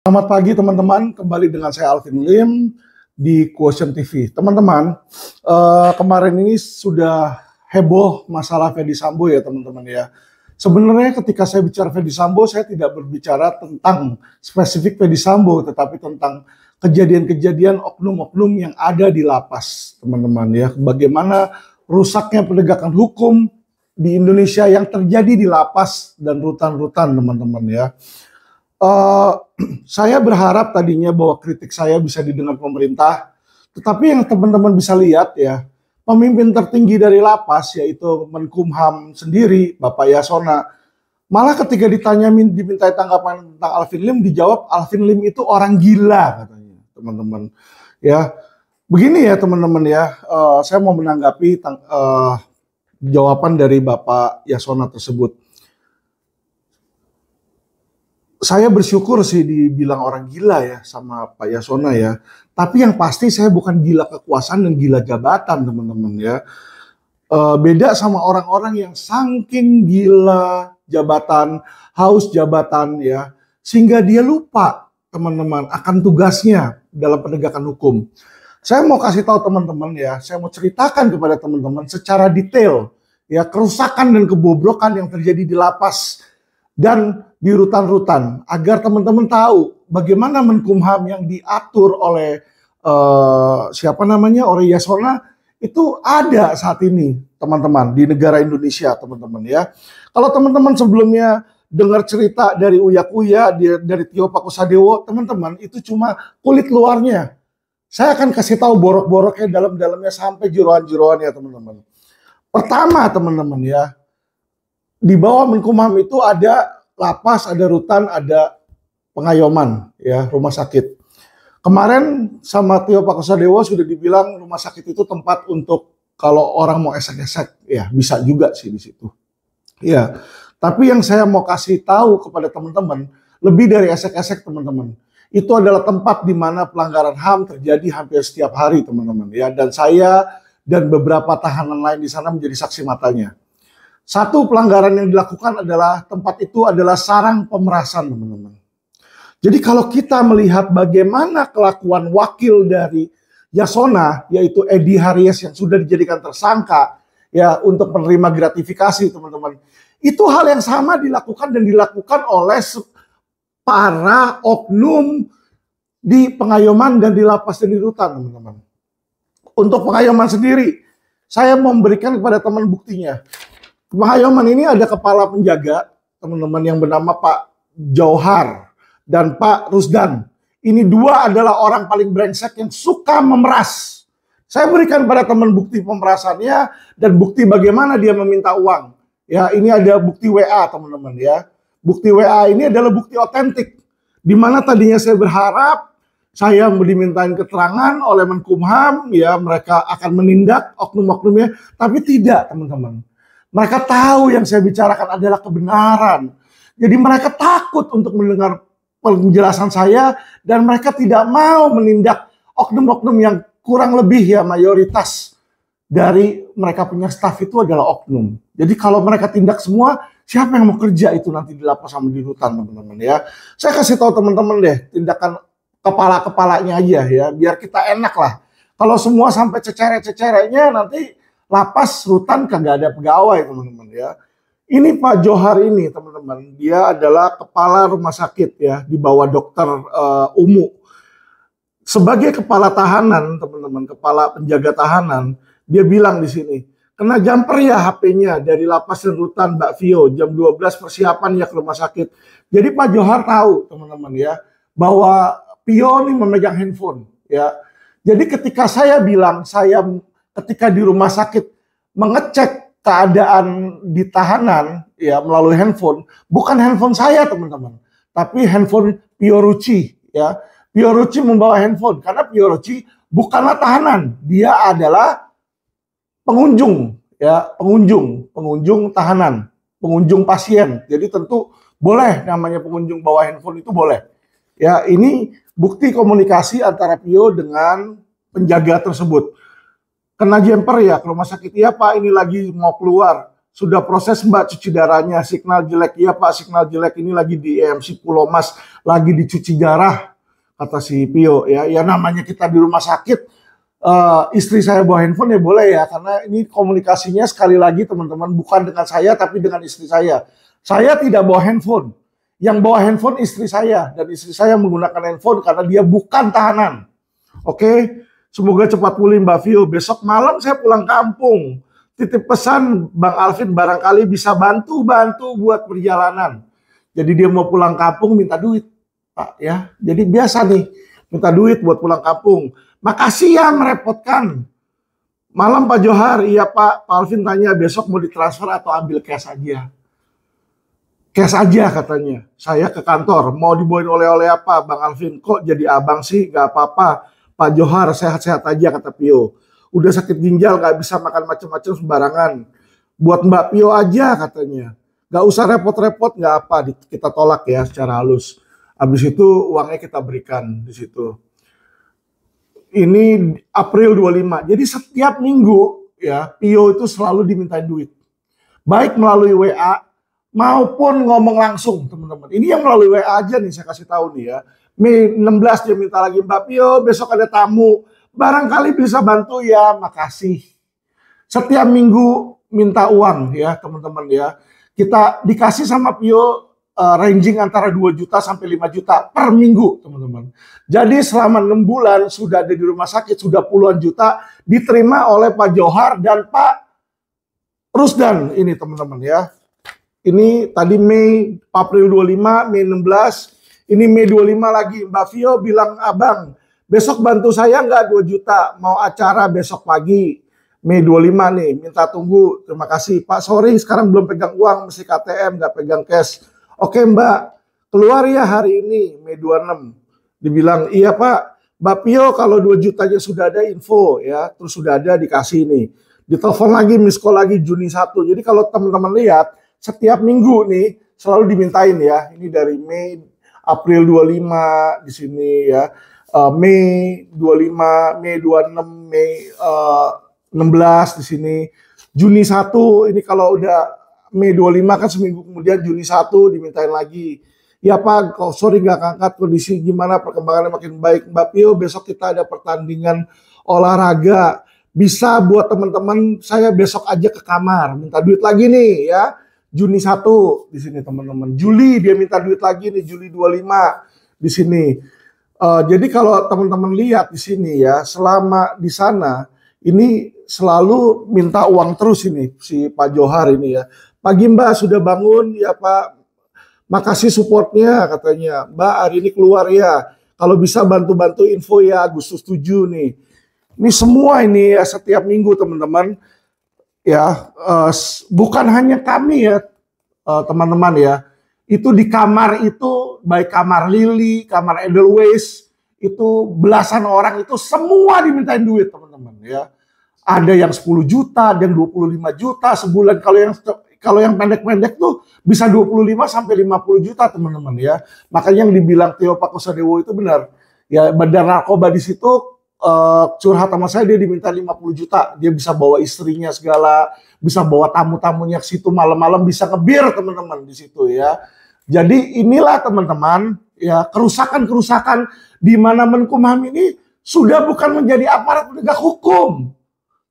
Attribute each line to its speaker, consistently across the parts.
Speaker 1: Selamat pagi teman-teman, kembali dengan saya Alvin Lim di Quotient TV. Teman-teman, kemarin ini sudah heboh masalah Ferdy Sambo ya teman-teman ya. Sebenarnya ketika saya bicara Ferdy Sambo, saya tidak berbicara tentang spesifik Ferdy Sambo, tetapi tentang kejadian-kejadian oknum-oknum yang ada di lapas teman-teman ya. Bagaimana rusaknya penegakan hukum di Indonesia yang terjadi di lapas dan rutan-rutan teman-teman ya. Saya berharap tadinya bahwa kritik saya bisa didengar pemerintah, tetapi yang teman-teman bisa lihat ya, pemimpin tertinggi dari lapas yaitu Menkumham sendiri, Bapak Yasona, malah ketika dimintai tanggapan tentang Alvin Lim, dijawab Alvin Lim itu orang gila katanya, teman-teman. Ya, begini ya teman-teman ya, saya mau menanggapi jawaban dari Bapak Yasona tersebut. Saya bersyukur sih dibilang orang gila ya sama Pak Yasona ya. Tapi yang pasti saya bukan gila kekuasaan dan gila jabatan teman-teman ya. Beda sama orang-orang yang saking gila jabatan, haus jabatan ya. Sehingga dia lupa teman-teman akan tugasnya dalam penegakan hukum. Saya mau kasih tahu teman-teman ya, saya mau ceritakan kepada teman-teman secara detail ya kerusakan dan kebobrokan yang terjadi di lapas dan di rutan-rutan agar teman-teman tahu bagaimana Menkumham yang diatur oleh oleh Yasona itu ada saat ini teman-teman di negara Indonesia teman-teman ya. Kalau teman-teman sebelumnya dengar cerita dari Uya Kuya, dari Tio Pakusadewo, teman-teman itu cuma kulit luarnya. Saya akan kasih tahu borok-boroknya dalam-dalamnya sampai jeroan-jeroannya teman-teman. Pertama teman-teman ya, di bawah Menkumham itu ada lapas, ada rutan, ada pengayoman, ya rumah sakit. Kemarin sama Tio Pakusadewo sudah dibilang rumah sakit itu tempat untuk kalau orang mau esek-esek, ya bisa juga sih di situ. Ya, tapi yang saya mau kasih tahu kepada teman-teman, lebih dari esek-esek teman-teman, itu adalah tempat di mana pelanggaran HAM terjadi hampir setiap hari teman-teman. Ya, dan saya dan beberapa tahanan lain di sana menjadi saksi matanya. Satu pelanggaran yang dilakukan adalah tempat itu adalah sarang pemerasan teman-teman. Jadi kalau kita melihat bagaimana kelakuan wakil dari Yasona yaitu Edi Haries yang sudah dijadikan tersangka ya untuk menerima gratifikasi teman-teman. Itu hal yang sama dilakukan dan dilakukan oleh para oknum di pengayoman dan di lapas dan di rutan teman-teman. Untuk pengayoman sendiri saya memberikan kepada teman buktinya. Pengayoman ini ada kepala penjaga, teman-teman, yang bernama Pak Jauhar dan Pak Rusdan. Ini dua adalah orang paling brengsek yang suka memeras. Saya berikan pada teman bukti pemerasannya dan bukti bagaimana dia meminta uang. Ya, ini ada bukti WA, teman-teman ya. Bukti WA ini adalah bukti otentik. Di mana tadinya saya berharap saya dimintain keterangan oleh Menkumham, ya mereka akan menindak oknum-oknumnya, tapi tidak, teman-teman. Mereka tahu yang saya bicarakan adalah kebenaran. Jadi mereka takut untuk mendengar penjelasan saya dan mereka tidak mau menindak oknum-oknum yang kurang lebih ya mayoritas dari mereka punya staf itu adalah oknum. Jadi kalau mereka tindak semua, siapa yang mau kerja itu nanti di lapas sama di rutan teman-teman ya. Saya kasih tahu teman-teman deh tindakan kepala-kepalanya aja ya biar kita enak lah. Kalau semua sampai cecere-cecerenya nanti lapas rutan kagak ada pegawai teman-teman ya. Ini Pak Johar ini teman-teman, dia adalah kepala rumah sakit ya di bawah dokter Umu. Sebagai kepala tahanan teman-teman, kepala penjaga tahanan, dia bilang di sini, kena jumper ya HP-nya dari lapas dan rutan Mbak Vio, jam 12 persiapan ya ke rumah sakit. Jadi Pak Johar tahu teman-teman ya, bahwa Vio ini memegang handphone ya. Jadi ketika saya bilang, ketika di rumah sakit mengecek keadaan di tahanan ya melalui handphone, bukan handphone saya teman-teman, tapi handphone Fiorucci ya. Fiorucci membawa handphone karena Fiorucci bukanlah tahanan, dia adalah pengunjung ya, pengunjung tahanan, pengunjung pasien. Jadi tentu boleh namanya pengunjung bawa handphone itu boleh. Ya, ini bukti komunikasi antara Pio dengan penjaga tersebut. Kena jumper ya ke rumah sakit, iya Pak ini lagi mau keluar. sudah proses Mbak cuci darahnya, signal jelek. Iya Pak, signal jelek ini lagi di EMC Pulau Mas, lagi dicuci darah, kata si Pio ya. Ya namanya kita di rumah sakit, istri saya bawa handphone ya boleh ya, karena ini komunikasinya sekali lagi teman-teman bukan dengan saya tapi dengan istri saya. Saya tidak bawa handphone. Yang bawa handphone istri saya, dan istri saya menggunakan handphone karena dia bukan tahanan. Oke, semoga cepat pulih Mbak Vio. Besok malam saya pulang kampung. Titip pesan Bang Alvin barangkali bisa bantu buat perjalanan. Jadi dia mau pulang kampung minta duit, Pak ya. Jadi biasa nih, minta duit buat pulang kampung. Makasih ya merepotkan. Malam Pak Johar, iya Pak Alvin tanya besok mau ditransfer atau ambil cash aja. Cash aja katanya. Saya ke kantor, mau dibawain oleh-oleh apa Bang Alvin? Kok jadi abang sih? Gak apa-apa. Pak Johar sehat-sehat aja kata Pio. Udah sakit ginjal gak bisa makan macam-macam sembarangan. Buat Mbak Pio aja katanya. Gak usah repot-repot, gak apa. Kita tolak ya secara halus. Habis itu uangnya kita berikan di situ. Ini April 25. Jadi setiap minggu ya Pio itu selalu dimintain duit. Baik melalui WA maupun ngomong langsung teman-teman. Ini yang melalui WA aja nih saya kasih tahu nih ya. Mei 16 dia minta lagi Mbak Pio besok ada tamu. Barangkali bisa bantu ya, makasih. Setiap minggu minta uang ya teman-teman ya. Kita dikasih sama Pio ranging antara 2 juta sampai 5 juta per minggu teman-teman. Jadi selama 6 bulan sudah ada di rumah sakit, sudah puluhan juta diterima oleh Pak Johar dan Pak Rusdan ini teman-teman ya. Ini tadi Mei, April 25, Mei 16, ini Mei 25 lagi. Mbak Vio bilang, abang, besok bantu saya nggak 2 juta, mau acara besok pagi. Mei 25 nih, minta tunggu, terima kasih. Pak, sorry sekarang belum pegang uang, mesti KTM, nggak pegang cash. Oke Mbak, keluar ya hari ini, Mei 26. Dibilang, iya Pak, Mbak Pio kalau 2 jutanya sudah ada info ya, terus sudah ada dikasih nih. Ditelepon lagi, miss call lagi Juni 1. Jadi kalau teman-teman lihat, setiap minggu nih selalu dimintain ya. Ini dari Mei, April 25 di sini ya. Mei 25, Mei 26, Mei 16 di sini. Juni 1 ini kalau udah Mei 25 kan seminggu kemudian Juni 1 dimintain lagi. Ya Pak, sorry nggak angkat kondisi gimana perkembangannya makin baik. Mbak Pio besok kita ada pertandingan olahraga. Bisa buat teman-teman saya besok aja ke kamar. Minta duit lagi nih ya. Juni 1 di sini teman-teman. Juli dia minta duit lagi nih, Juli 25 di sini. Jadi kalau teman-teman lihat di sini ya, selama di sana ini selalu minta uang terus ini si Pak Johar ini ya. Pagi Mbak sudah bangun ya Pak. Makasih supportnya katanya. Mbak hari ini keluar ya. Kalau bisa bantu-bantu info ya Agustus 7 nih. Ini semua ini ya setiap minggu teman-teman. Ya, bukan hanya kami ya, teman-teman ya. Itu di kamar itu, baik kamar Lily, kamar Edelweiss, itu belasan orang itu semua dimintain duit teman-teman ya. Ada yang 10 juta, ada yang 25 juta sebulan. Kalau yang pendek-pendek tuh bisa 25 sampai 50 juta teman-teman ya. Makanya yang dibilang Tio Pakusadewo itu benar. Ya, bandar narkoba di situ curhat sama saya, dia diminta 50 juta, dia bisa bawa istrinya segala, bisa bawa tamu-tamunya ke situ malam-malam, bisa ngebir teman-teman di situ ya. Jadi inilah teman-teman ya kerusakan-kerusakan di mana Menkumham ini sudah bukan menjadi aparat penegak hukum,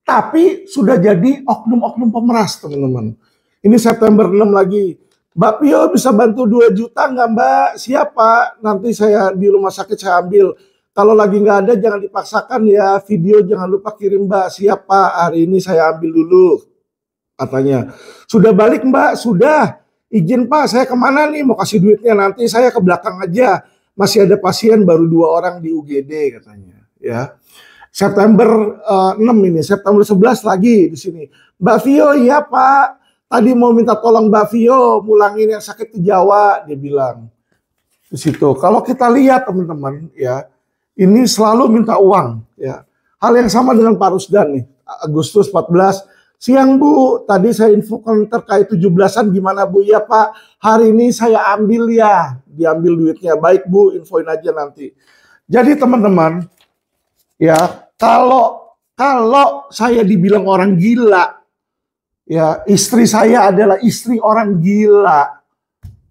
Speaker 1: tapi sudah jadi oknum-oknum pemeras teman-teman. Ini September 6 lagi. Mbak Pio bisa bantu 2 juta nggak Mbak? Siapa? Nanti saya di rumah sakit saya ambil. Kalau lagi nggak ada jangan dipaksakan ya, video jangan lupa kirim Mbak. Siapa? Hari ini saya ambil dulu katanya. Sudah balik Mbak? Sudah. Izin Pak, saya kemana nih? Mau kasih duitnya nanti saya ke belakang aja. Masih ada pasien baru 2 orang di UGD katanya. Ya. September 6 ini, September 11 lagi di sini. Mbak Vio, iya Pak. Tadi mau minta tolong Mbak Vio mulangin yang sakit ke Jawa, dia bilang. Di situ. Kalau kita lihat teman-teman ya, ini selalu minta uang ya. Hal yang sama dengan Pak Rusdan nih. Agustus 14, siang Bu, tadi saya infokan terkait 17-an gimana Bu? Ya Pak, hari ini saya ambil ya. Diambil duitnya. Baik Bu, infoin aja nanti. Jadi teman-teman, ya kalau saya dibilang orang gila, Ya, istri saya adalah istri orang gila.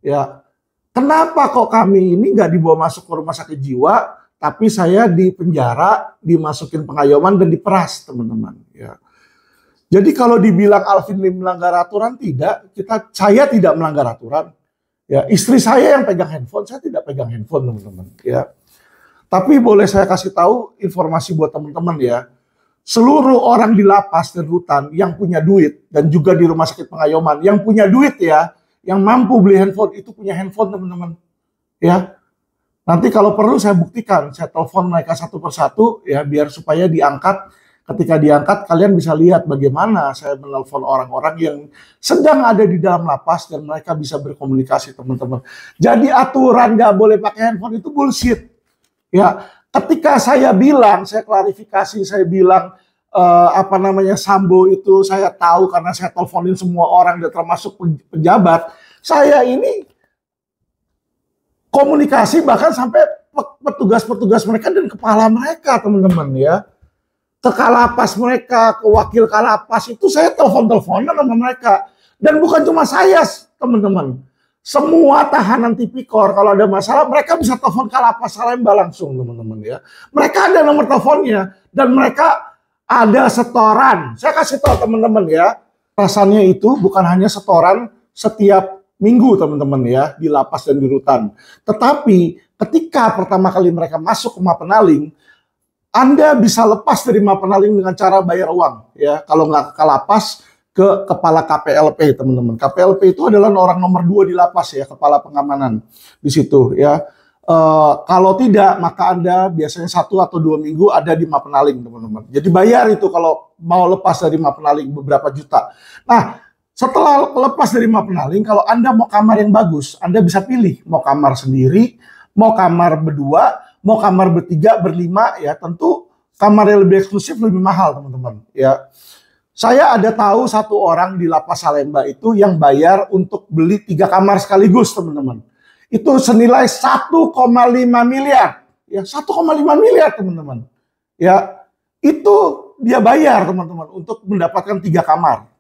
Speaker 1: Ya, kenapa kok kami ini nggak dibawa masuk ke rumah sakit jiwa, tapi saya di penjara, dimasukin pengayoman dan diperas, teman-teman. Ya. Jadi kalau dibilang Alvin Lim melanggar aturan, tidak. Saya tidak melanggar aturan. Ya, istri saya yang pegang handphone, saya tidak pegang handphone, teman-teman. Ya. Tapi boleh saya kasih tahu informasi buat teman-teman ya. Seluruh orang di lapas dan rutan yang punya duit dan juga di rumah sakit pengayoman yang punya duit ya, yang mampu beli handphone itu punya handphone, teman-teman. Ya. Nanti kalau perlu saya buktikan, saya telepon mereka satu persatu ya biar supaya diangkat. Ketika diangkat kalian bisa lihat bagaimana saya menelpon orang-orang yang sedang ada di dalam lapas dan mereka bisa berkomunikasi, teman-teman. Jadi aturan nggak boleh pakai handphone itu bullshit. Ya, ketika saya bilang, saya klarifikasi, saya bilang Sambo itu saya tahu karena saya teleponin semua orang dan termasuk pejabat. Saya ini komunikasi bahkan sampai petugas-petugas mereka dan kepala mereka, teman-teman ya. Ke kalapas mereka, ke wakil kalapas itu saya telepon-teleponan sama mereka. Dan bukan cuma saya, teman-teman. Semua tahanan tipikor kalau ada masalah mereka bisa telepon Kalapas Salemba langsung, teman-teman ya. Mereka ada nomor teleponnya dan mereka ada setoran. Saya kasih tahu teman-teman ya, rasanya itu bukan hanya setoran setiap minggu, teman-teman ya, di lapas dan di rutan. Tetapi ketika pertama kali mereka masuk ke Mapenaling, Anda bisa lepas dari Mapenaling dengan cara bayar uang ya. Kalau nggak ke lapas, ke kepala KPLP, teman-teman. KPLP itu adalah orang nomor 2 di lapas ya, kepala pengamanan di situ ya. Kalau tidak, maka Anda biasanya 1 atau 2 minggu ada di Mapenaling, teman-teman. Jadi bayar itu kalau mau lepas dari Mapenaling beberapa juta. Nah, setelah lepas dari Mapenaling, kalau Anda mau kamar yang bagus, Anda bisa pilih mau kamar sendiri, mau kamar berdua, mau kamar bertiga, berlima ya. Tentu kamar yang lebih eksklusif lebih mahal, teman-teman ya. Saya ada tahu satu orang di Lapas Salemba itu yang bayar untuk beli 3 kamar sekaligus, teman-teman. Itu senilai 1,5 miliar. Ya, 1,5 miliar, teman-teman. Ya, itu dia bayar, teman-teman, untuk mendapatkan 3 kamar.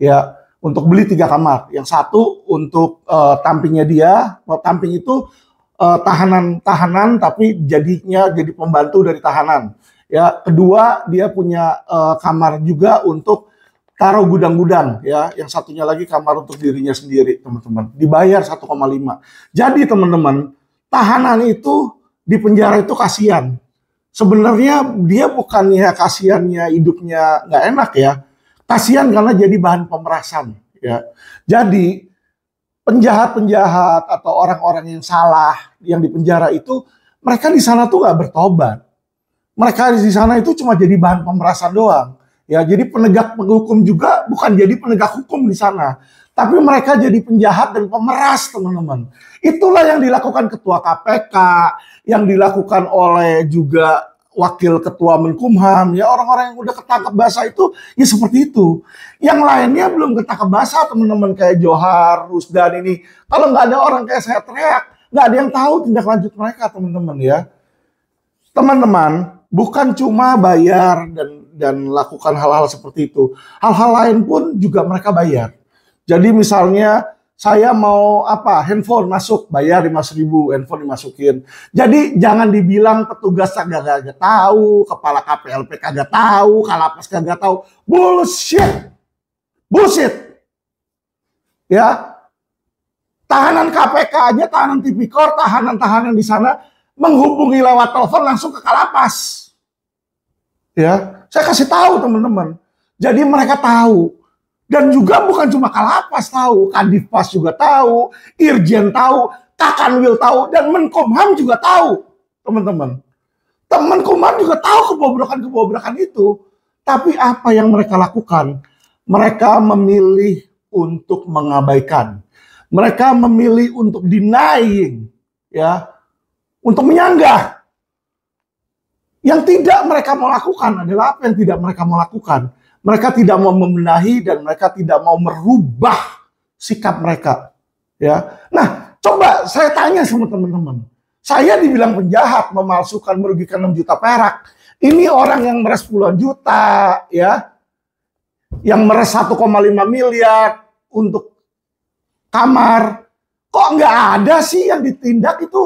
Speaker 1: Ya, untuk beli 3 kamar. Yang satu untuk tampingnya dia, tamping itu tahanan tapi jadinya jadi pembantu dari tahanan. Ya, kedua dia punya kamar juga untuk taruh gudang-gudang ya, yang satunya lagi kamar untuk dirinya sendiri, teman-teman. Dibayar 1,5. Jadi teman-teman, tahanan itu di penjara itu kasihan. Sebenarnya dia bukannya kasihannya hidupnya nggak enak ya. Kasihan karena jadi bahan pemerasan ya. Jadi penjahat-penjahat atau orang-orang yang salah yang di penjara itu, mereka di sana tuh nggak bertobat. Mereka di sana itu cuma jadi bahan pemerasan doang. Ya, jadi penegak hukum juga bukan jadi penegak hukum di sana, tapi mereka jadi penjahat dan pemeras, teman-teman. Itulah yang dilakukan ketua KPK, yang dilakukan oleh juga wakil ketua Menkumham, ya orang-orang yang udah ketangkap basah itu ya seperti itu. Yang lainnya belum ketangkap basah, teman-teman, kayak Johar, Rusdan ini. Kalau nggak ada orang kayak saya teriak, nggak ada yang tahu tindak lanjut mereka, teman-teman ya. Teman-teman, bukan cuma bayar dan lakukan hal-hal seperti itu. Hal-hal lain pun juga mereka bayar. Jadi misalnya saya mau handphone masuk, bayar 5.000, handphone dimasukin. Jadi jangan dibilang petugas kagak tahu, kepala KPLP kagak tahu, Kalapas kagak tahu. Bullshit. Bullshit. Ya. Tahanan KPK aja, tahanan tipikor, tahanan-tahanan di sana menghubungi lewat telepon langsung ke Kalapas. Ya, saya kasih tahu teman-teman. Jadi mereka tahu. Dan juga bukan cuma Kalapas tahu, Kadifpas juga tahu, Irjen tahu, Kakanwil tahu, dan Menkumham juga tahu, teman-teman. Menkumham juga tahu kebobrokan-kebobrokan itu. Tapi apa yang mereka lakukan? Mereka memilih untuk mengabaikan. Mereka memilih untuk denying, ya. Untuk menyanggah. Yang tidak mereka mau lakukan adalah apa yang tidak mereka mau lakukan. Mereka tidak mau membenahi dan mereka tidak mau merubah sikap mereka. Ya, nah coba saya tanya sama teman-teman. Saya dibilang penjahat, memalsukan, merugikan 6 juta perak. Ini orang yang meres puluhan juta, ya. Yang meres 1,5 miliar untuk kamar. Kok nggak ada sih yang ditindak itu?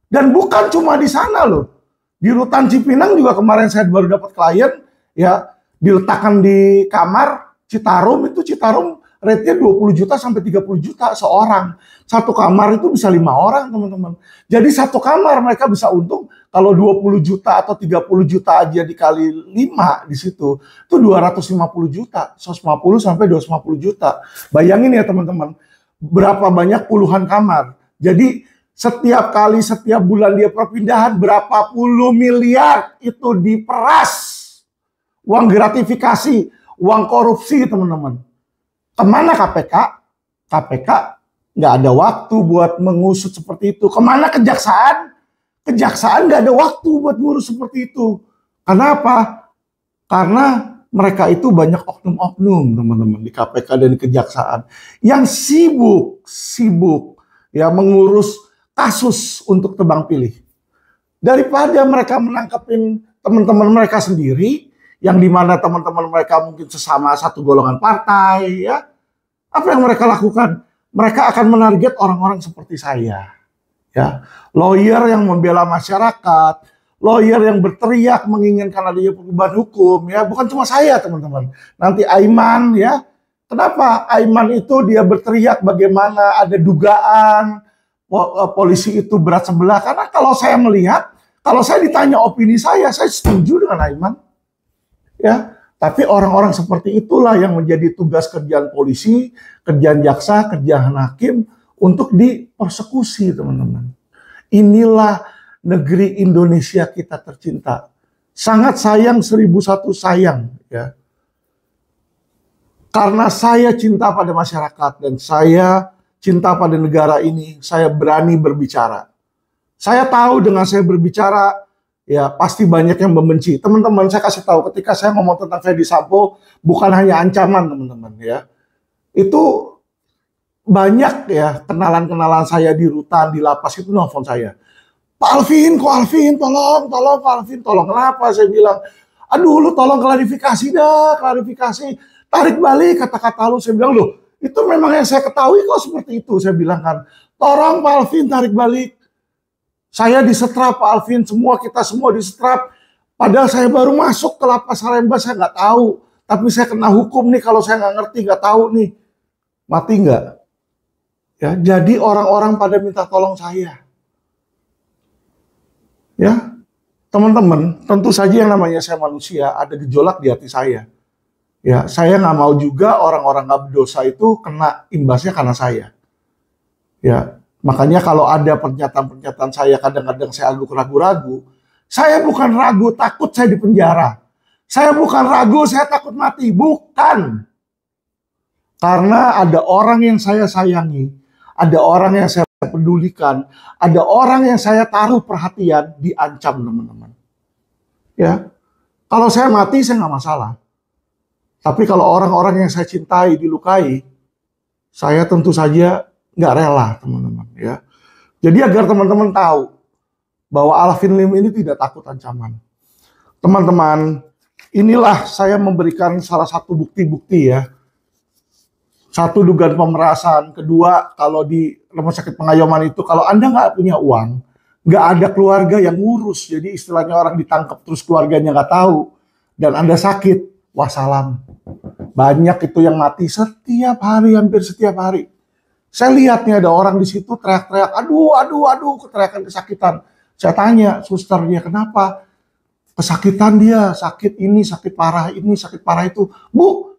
Speaker 1: Dan bukan cuma di sana loh. Di Rutan Cipinang juga kemarin saya baru dapat klien, ya, diletakkan di kamar Citarum, itu Citarum rate-nya 20 juta sampai 30 juta seorang. Satu kamar itu bisa 5 orang, teman-teman. Jadi satu kamar mereka bisa untung kalau 20 juta atau 30 juta aja dikali 5 di situ, itu 250 juta, 150 sampai 250 juta. Bayangin ya teman-teman, berapa banyak puluhan kamar. Jadi setiap kali, setiap bulan dia perpindahan, berapa puluh miliar itu diperas. Uang gratifikasi, uang korupsi, teman-teman. Kemana KPK? KPK nggak ada waktu buat mengusut seperti itu. Kemana kejaksaan? Kejaksaan nggak ada waktu buat ngurus seperti itu. Kenapa? Karena mereka itu banyak oknum-oknum, teman-teman, di KPK dan di kejaksaan yang sibuk ya mengurus kasus untuk tebang pilih. Daripada mereka menangkapin teman-teman mereka sendiri, yang dimana teman-teman mereka mungkin sesama satu golongan partai, ya, apa yang mereka lakukan? Mereka akan menarget orang-orang seperti saya, ya, lawyer yang membela masyarakat, lawyer yang berteriak menginginkan adanya perubahan hukum, ya, bukan cuma saya, teman-teman. Nanti Aiman, ya, kenapa Aiman itu dia berteriak bagaimana ada dugaan polisi itu berat sebelah? Karena kalau saya melihat, kalau saya ditanya opini saya setuju dengan Aiman. Ya, tapi orang-orang seperti itulah yang menjadi tugas kerjaan polisi, kerjaan jaksa, kerjaan hakim untuk dipersekusi, teman-teman. Inilah negeri Indonesia kita tercinta. Sangat sayang, 1001 sayang, ya. Karena saya cinta pada masyarakat dan saya cinta pada negara ini, saya berani berbicara. Saya tahu dengan saya berbicara, ya pasti banyak yang membenci. Teman-teman, saya kasih tahu, ketika saya ngomong tentang Ferdy Sambo, bukan hanya ancaman, teman-teman, ya. Itu banyak ya kenalan-kenalan saya di rutan, di lapas itu nelfon saya. Pak Alvin, kok Alvin, tolong Pak Alvin, tolong. Kenapa? Saya bilang, aduh lu tolong klarifikasi dah, klarifikasi. Tarik balik kata-kata lu. Saya bilang, loh, itu memang yang saya ketahui kok seperti itu. Saya bilang kan, tolong Pak Alvin tarik balik. Saya disetrap Pak Alvin, kita semua disetrap. Padahal saya baru masuk ke lapas Salemba, saya nggak tahu. Tapi saya kena hukum nih kalau saya nggak ngerti, nggak tahu nih. Mati nggak? Ya, jadi orang-orang pada minta tolong saya. Ya, teman-teman, tentu saja yang namanya saya manusia, ada gejolak di hati saya. Ya, saya nggak mau juga orang-orang nggak berdosa itu kena imbasnya karena saya. Ya, makanya kalau ada pernyataan-pernyataan saya kadang-kadang saya agak ragu-ragu. Saya bukan ragu takut saya di penjara. Saya bukan ragu saya takut mati, bukan. Karena ada orang yang saya sayangi, ada orang yang saya pedulikan, ada orang yang saya taruh perhatian diancam, teman-teman. Ya, kalau saya mati saya nggak masalah. Tapi kalau orang-orang yang saya cintai dilukai, saya tentu saja nggak rela, teman-teman. Ya, jadi agar teman-teman tahu bahwa Alvin Lim ini tidak takut ancaman. Teman-teman, inilah saya memberikan salah satu bukti-bukti ya. Satu, dugaan pemerasan. Kedua, kalau di rumah sakit Pengayoman itu, kalau Anda nggak punya uang, nggak ada keluarga yang ngurus. Jadi istilahnya orang ditangkap terus keluarganya nggak tahu. Dan Anda sakit, wassalam. Banyak itu yang mati setiap hari, hampir setiap hari. Saya lihat nih ada orang di situ teriak-teriak, aduh, keteriakan kesakitan. Saya tanya susternya, kenapa? Kesakitan dia, sakit ini, sakit parah ini, sakit parah itu. Bu,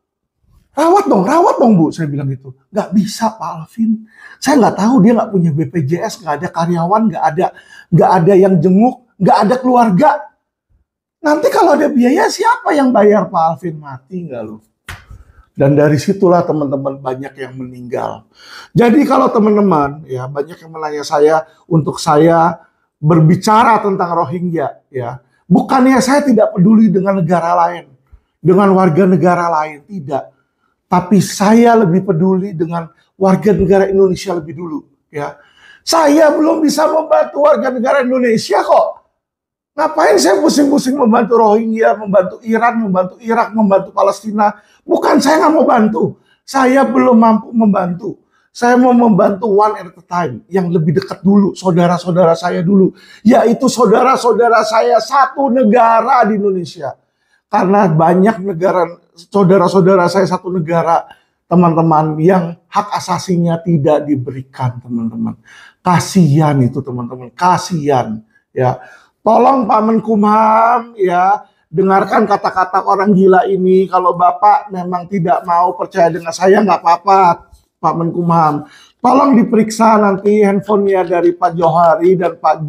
Speaker 1: rawat dong Bu, saya bilang gitu. Nggak bisa Pak Alvin. Saya nggak tahu, dia nggak punya BPJS, nggak ada karyawan, nggak ada yang jenguk, nggak ada keluarga. Nanti kalau ada biaya siapa yang bayar Pak Alvin? Mati nggak lu? Dan dari situlah teman-teman banyak yang meninggal. Jadi kalau teman-teman ya banyak yang menanya saya untuk saya berbicara tentang Rohingya ya. Bukannya saya tidak peduli dengan negara lain, dengan warga negara lain, tidak. Tapi saya lebih peduli dengan warga negara Indonesia lebih dulu ya. Saya belum bisa membantu warga negara Indonesia kok. Ngapain saya pusing-pusing membantu Rohingya, membantu Iran, membantu Irak, membantu Palestina? Bukan saya nggak mau bantu. Saya belum mampu membantu. Saya mau membantu one at a time. Yang lebih dekat dulu, saudara-saudara saya dulu. Yaitu saudara-saudara saya satu negara di Indonesia. Karena banyak negara, saudara-saudara saya satu negara, teman-teman, yang hak asasinya tidak diberikan, teman-teman. Kasihan itu, teman-teman. Kasihan. Ya. Tolong Pak Menkumham ya, dengarkan kata-kata orang gila ini. Kalau Bapak memang tidak mau percaya dengan saya, nggak apa-apa Pak Menkumham. Tolong diperiksa nanti handphonenya dari Pak Johari dan Pak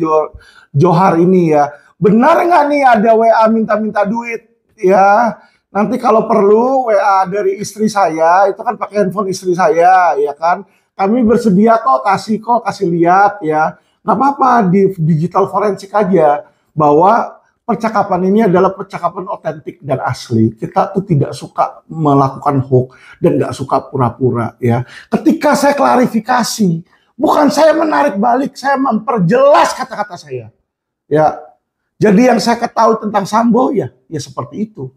Speaker 1: Johar ini ya. Benar nggak nih ada WA minta-minta duit ya? Nanti kalau perlu WA dari istri saya, itu kan pakai handphone istri saya ya kan. Kami bersedia kok kasih lihat ya. Nggak apa-apa, di digital forensik aja bahwa percakapan ini adalah percakapan otentik dan asli. Kita tuh tidak suka melakukan hoax dan nggak suka pura-pura ya. Ketika saya klarifikasi, bukan saya menarik balik, saya memperjelas kata-kata saya. Ya, jadi yang saya ketahui tentang Sambo ya seperti itu.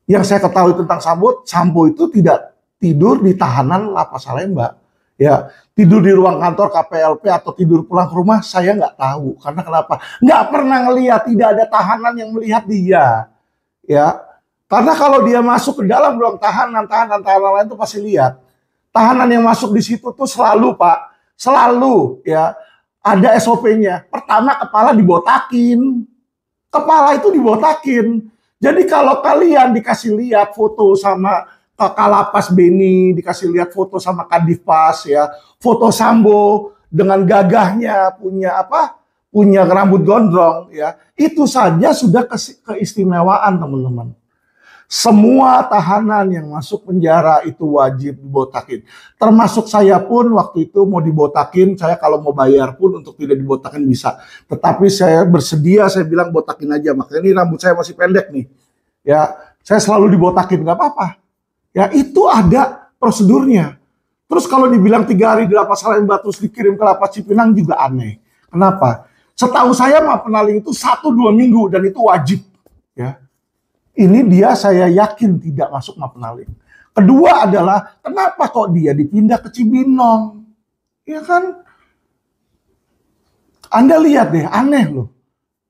Speaker 1: Yang saya ketahui tentang Sambo itu tidak tidur di tahanan Lapas Salemba. Ya, tidur di ruang kantor KPLP atau tidur pulang ke rumah saya nggak tahu. Karena kenapa? Nggak pernah ngelihat, tidak ada tahanan yang melihat dia. Ya, karena kalau dia masuk ke dalam ruang tahanan lain itu pasti lihat. Tahanan yang masuk di situ tuh selalu Pak, selalu ya ada SOP-nya. Pertama kepala dibotakin, kepala itu dibotakin. Jadi kalau kalian dikasih lihat foto sama Kalapas Beni, dikasih lihat foto sama Kadifpas ya, foto Sambo dengan gagahnya punya apa? Punya rambut gondrong ya. Itu saja sudah keistimewaan teman-teman. Semua tahanan yang masuk penjara itu wajib dibotakin. Termasuk saya pun waktu itu mau dibotakin, saya kalau mau bayar pun untuk tidak dibotakin bisa. Tetapi saya bersedia, saya bilang botakin aja. Makanya ini rambut saya masih pendek nih. Ya, saya selalu dibotakin, nggak apa-apa. Ya itu ada prosedurnya. Terus kalau dibilang 3 hari di Lapas Salemba terus dikirim ke Lapas Cipinang juga aneh. Kenapa? Setahu saya Mapenaling itu 1-2 minggu dan itu wajib. Ya, ini dia saya yakin tidak masuk Mapenaling. Kedua adalah kenapa kok dia dipindah ke Cibinong? Ya kan? Anda lihat deh, aneh loh.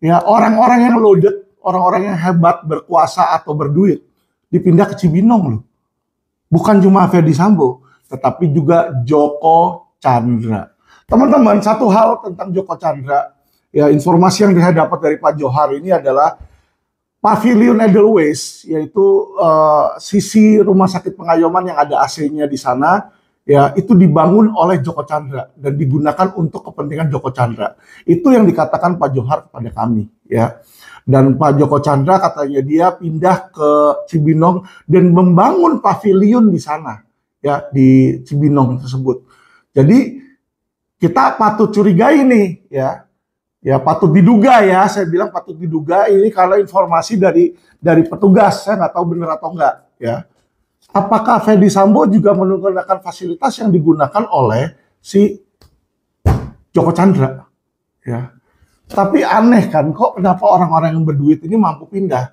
Speaker 1: Ya orang-orang yang loaded, orang-orang yang hebat, berkuasa atau berduit dipindah ke Cibinong loh. Bukan cuma Ferdi Sambo, tetapi juga Joko Chandra. Teman-teman, satu hal tentang Joko Chandra, ya informasi yang saya dapat dari Pak Johar ini adalah Pavilion Edelweiss, yaitu sisi rumah sakit Pengayoman yang ada AC-nya di sana, ya itu dibangun oleh Joko Chandra dan digunakan untuk kepentingan Joko Chandra. Itu yang dikatakan Pak Johar kepada kami, ya. Dan Pak Joko Chandra katanya dia pindah ke Cibinong dan membangun pavilion di sana, ya di Cibinong tersebut. Jadi kita patut curigai nih, ya patut diduga ya. Saya bilang patut diduga ini kalau informasi dari petugas, saya nggak tahu benar atau enggak, ya. Apakah Ferdi Sambo juga menggunakan fasilitas yang digunakan oleh si Joko Chandra, ya. Tapi aneh kan, kok kenapa orang-orang yang berduit ini mampu pindah?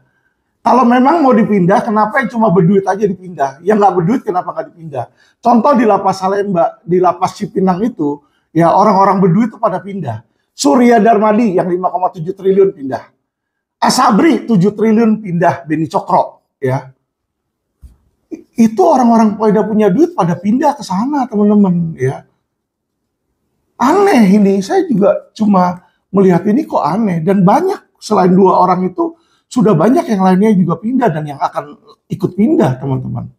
Speaker 1: Kalau memang mau dipindah, kenapa yang cuma berduit aja dipindah? Yang nggak berduit kenapa nggak dipindah? Contoh di Lapas Salemba, di Lapas Cipinang itu, ya orang-orang berduit itu pada pindah. Surya Darmadi yang 5,7 triliun pindah. Asabri 7 triliun pindah, Beni Cokro. Ya. Itu orang-orang pada punya duit pada pindah ke sana teman-teman. Ya. Aneh ini, saya juga cuma melihat ini kok aneh. Dan banyak, selain 2 orang itu, sudah banyak yang lainnya juga pindah dan yang akan ikut pindah teman-teman.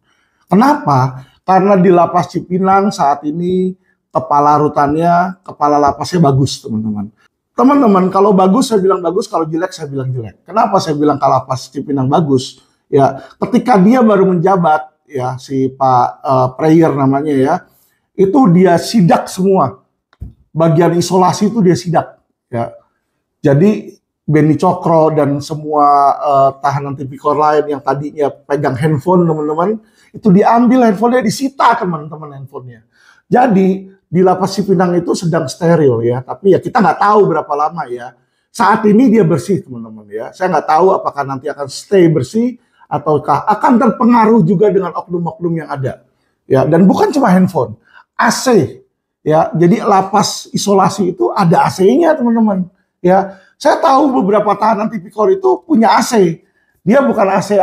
Speaker 1: Kenapa? Karena di Lapas Cipinang saat ini kepala rutannya, kepala lapasnya bagus teman-teman. Teman-teman, kalau bagus saya bilang bagus, kalau jelek saya bilang jelek. Kenapa saya bilang kalau Lapas Cipinang bagus? Ya, ketika dia baru menjabat, ya si Pak Prayer namanya ya, itu dia sidak semua. Bagian isolasi itu dia sidak. Ya, jadi Beni Cokro dan semua tahanan tipikor lain yang tadinya pegang handphone teman-teman, itu diambil handphonenya, disita teman-teman handphonenya. Jadi di Lapas Cipinang itu sedang steril ya, tapi ya kita nggak tahu berapa lama ya. Saat ini dia bersih, teman-teman ya. Saya nggak tahu apakah nanti akan stay bersih ataukah akan terpengaruh juga dengan oknum-oknum yang ada. Ya, dan bukan cuma handphone, AC. Ya, jadi lapas isolasi itu ada AC-nya, teman-teman. Ya, saya tahu beberapa tahanan tipikor itu punya AC. Dia bukan AC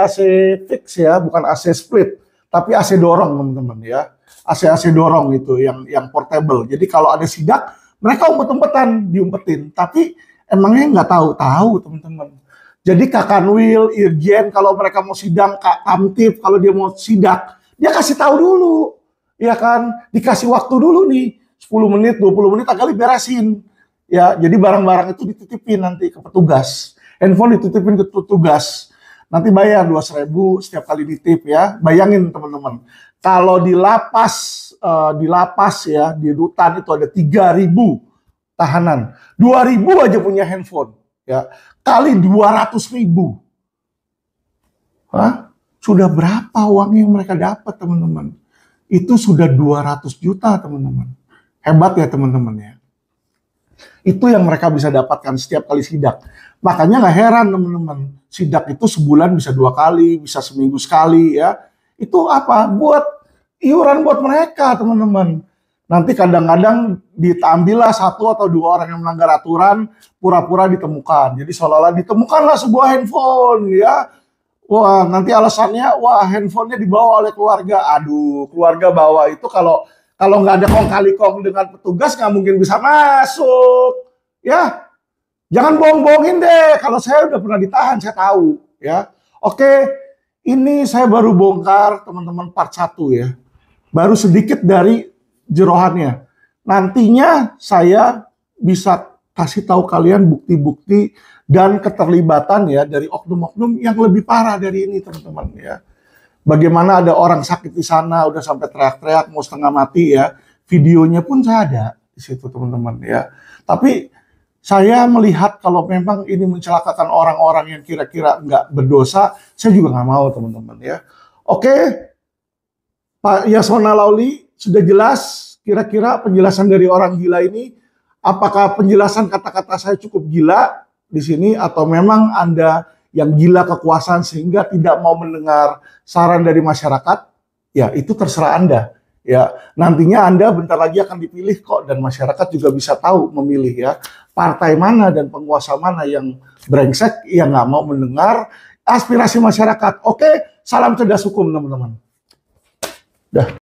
Speaker 1: fix ya, bukan AC split, tapi AC dorong, teman-teman ya. AC dorong itu yang portable. Jadi kalau ada sidak, mereka umpet-umpetan, diumpetin. Tapi emangnya nggak tahu teman-teman. Jadi Kakanwil, Irjen, kalau mereka mau sidang, Kak Kamtip, kalau dia mau sidak, dia kasih tahu dulu. Ya kan, dikasih waktu dulu nih, 10 menit, 20 menit, agak beresin. Ya, jadi barang-barang itu dititipin nanti ke petugas. Handphone dititipin ke petugas. Nanti bayar 200.000 setiap kali ditip ya. Bayangin teman-teman, kalau di lapas ya, di rutan itu ada 3.000 tahanan. 2.000 aja punya handphone. Ya, kali 200.000. Hah? Sudah berapa uang yang mereka dapat, teman-teman? Itu sudah 200 juta, teman-teman. Hebat ya, teman-teman ya. Itu yang mereka bisa dapatkan setiap kali sidak. Makanya nggak heran, teman-teman. Sidak itu sebulan bisa 2 kali, bisa seminggu sekali ya. Itu apa? Buat iuran buat mereka, teman-teman. Nanti kadang-kadang diambillah 1 atau 2 orang yang melanggar aturan, pura-pura ditemukan. Jadi seolah-olah ditemukanlah sebuah handphone ya. Wah, nanti alasannya, wah handphonenya dibawa oleh keluarga. Aduh, keluarga bawa itu kalau nggak ada kong kali kong dengan petugas nggak mungkin bisa masuk. Ya, jangan bohong-bohongin deh. Kalau saya udah pernah ditahan, saya tahu. Ya, oke. Ini saya baru bongkar teman-teman part 1 ya. Baru sedikit dari jerohannya. Nantinya saya bisa kasih tahu kalian bukti-bukti dan keterlibatan ya dari oknum-oknum yang lebih parah dari ini, teman-teman ya. Bagaimana ada orang sakit di sana udah sampai teriak-teriak mau setengah mati ya. Videonya pun saya ada di situ, teman-teman ya. Tapi saya melihat kalau memang ini mencelakakan orang-orang yang kira-kira nggak berdosa, saya juga nggak mau, teman-teman ya. Oke, Pak Yasona Lauli, sudah jelas kira-kira penjelasan dari orang gila ini. Apakah penjelasan kata-kata saya cukup gila di sini atau memang Anda yang gila kekuasaan sehingga tidak mau mendengar saran dari masyarakat? Ya, itu terserah Anda. Ya, nantinya Anda bentar lagi akan dipilih kok dan masyarakat juga bisa tahu memilih ya partai mana dan penguasa mana yang brengsek yang nggak mau mendengar aspirasi masyarakat. Oke, salam cerdas hukum teman-teman. Dah.